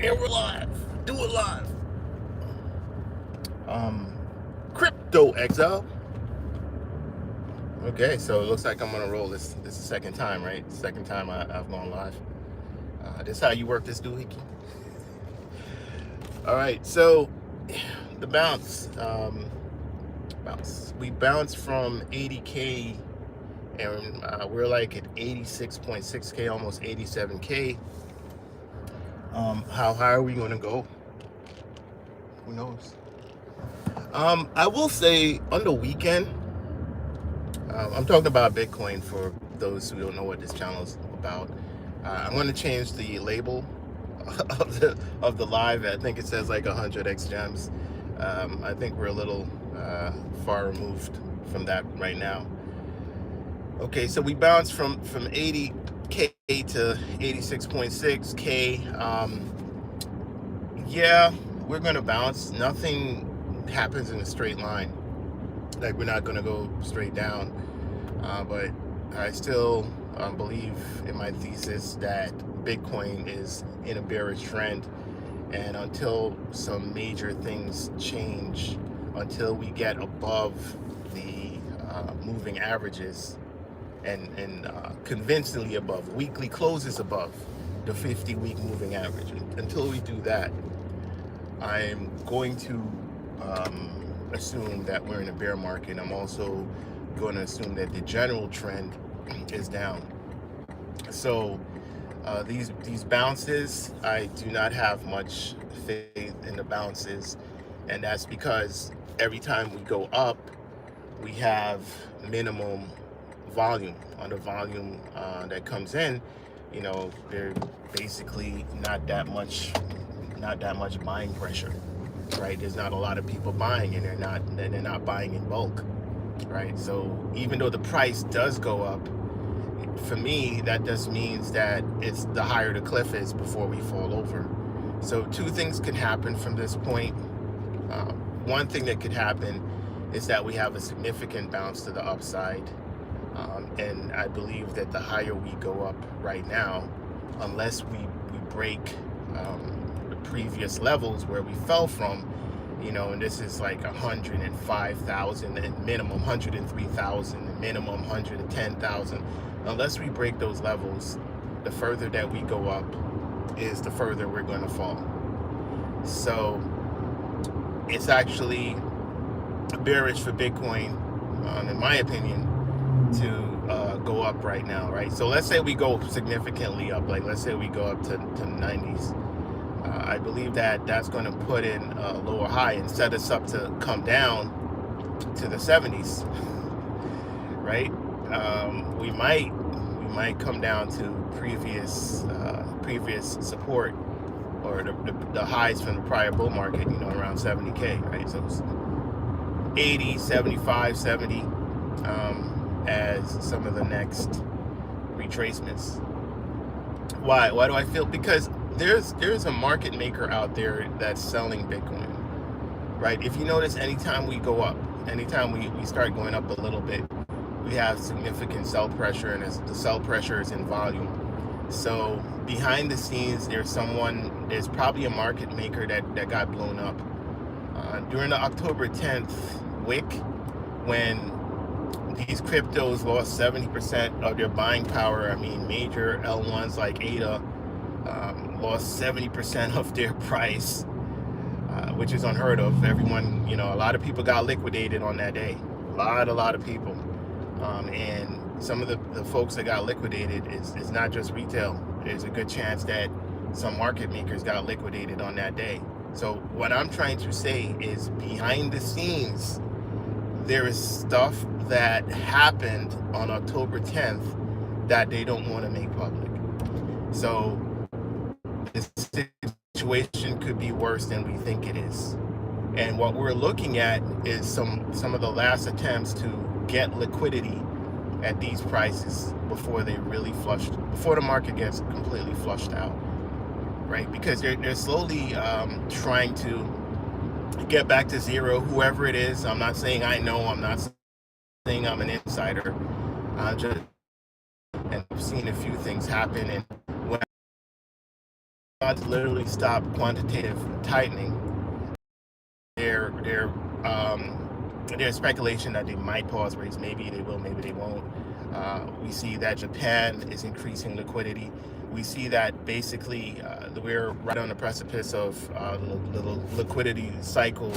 And we're live. Do it live. Crypto.XL. Okay, so it looks like I'm gonna roll this. This is the second time, right? Second time I've gone live. This is how you work this doohickey. All right, so the bounce. We bounced from 80K, and we're like at 86.6K, almost 87K. How high are we gonna go? Who knows? I will say on the weekend, I'm talking about Bitcoin for those who don't know what this channel is about. I'm going to change the label of the live. I think it says like 100x gems. I think we're a little far removed from that right now. Okay, so we bounced from 80K to 86.6K. Yeah, we're going to bounce. Nothing happens in a straight line. Like, we're not going to go straight down, but I still believe in my thesis that Bitcoin is in a bearish trend, and until some major things change, until we get above the moving averages and convincingly above, weekly closes above the 50-week moving average, until we do that, I'm going to assume that we're in a bear market. I'm also going to assume that the general trend is down. So these bounces, I do not have much faith in the bounces, and that's because every time we go up, we have minimum volume. On the volume that comes in, you know, there's basically not that much buying pressure. Right, there's not a lot of people buying, and they're not buying in bulk, right? So even though the price does go up, for me that just means that it's the higher the cliff is before we fall over. So two things can happen from this point. One thing that could happen is that we have a significant bounce to the upside, and I believe that the higher we go up right now, unless we break previous levels where we fell from, you know, and this is like 105,000 and minimum 103,000 and minimum 110,000. Unless we break those levels, the further that we go up is the further we're going to fall. So it's actually bearish for Bitcoin, in my opinion, to go up right now, right? So let's say we go significantly up, like let's say we go up to 90s. I believe that that's going to put in a lower high and set us up to come down to the 70s, right? We might come down to previous support, or the highs from the prior bull market, you know, around 70K, right? So it's 80, 75, 70 as some of the next retracements. Why do I feel? Because there's a market maker out there that's selling Bitcoin, right? If you notice, anytime we go up, anytime we start going up a little bit, we have significant sell pressure, and the sell pressure is in volume. So behind the scenes, there's probably a market maker that got blown up. During the October 10th wick, when these cryptos lost 70% of their buying power, I mean, major L1s like ADA lost 70% of their price, which is unheard of. Everyone, you know, a lot of people got liquidated on that day. A lot of people. And some of the folks that got liquidated is not just retail. There's a good chance that some market makers got liquidated on that day. So what I'm trying to say is, behind the scenes, there is stuff that happened on October 10th that they don't want to make public. So this situation could be worse than we think it is. And what we're looking at is some of the last attempts to get liquidity at these prices before they really before the market gets completely flushed out, right? Because they're slowly trying to get back to zero, whoever it is. I'm not saying I know, I'm not saying I'm an insider. And I've seen a few things happen, and when to literally stop quantitative tightening. There's speculation that they might pause rates. Maybe they will, maybe they won't. We see that Japan is increasing liquidity. We see that basically we're right on the precipice of the liquidity cycle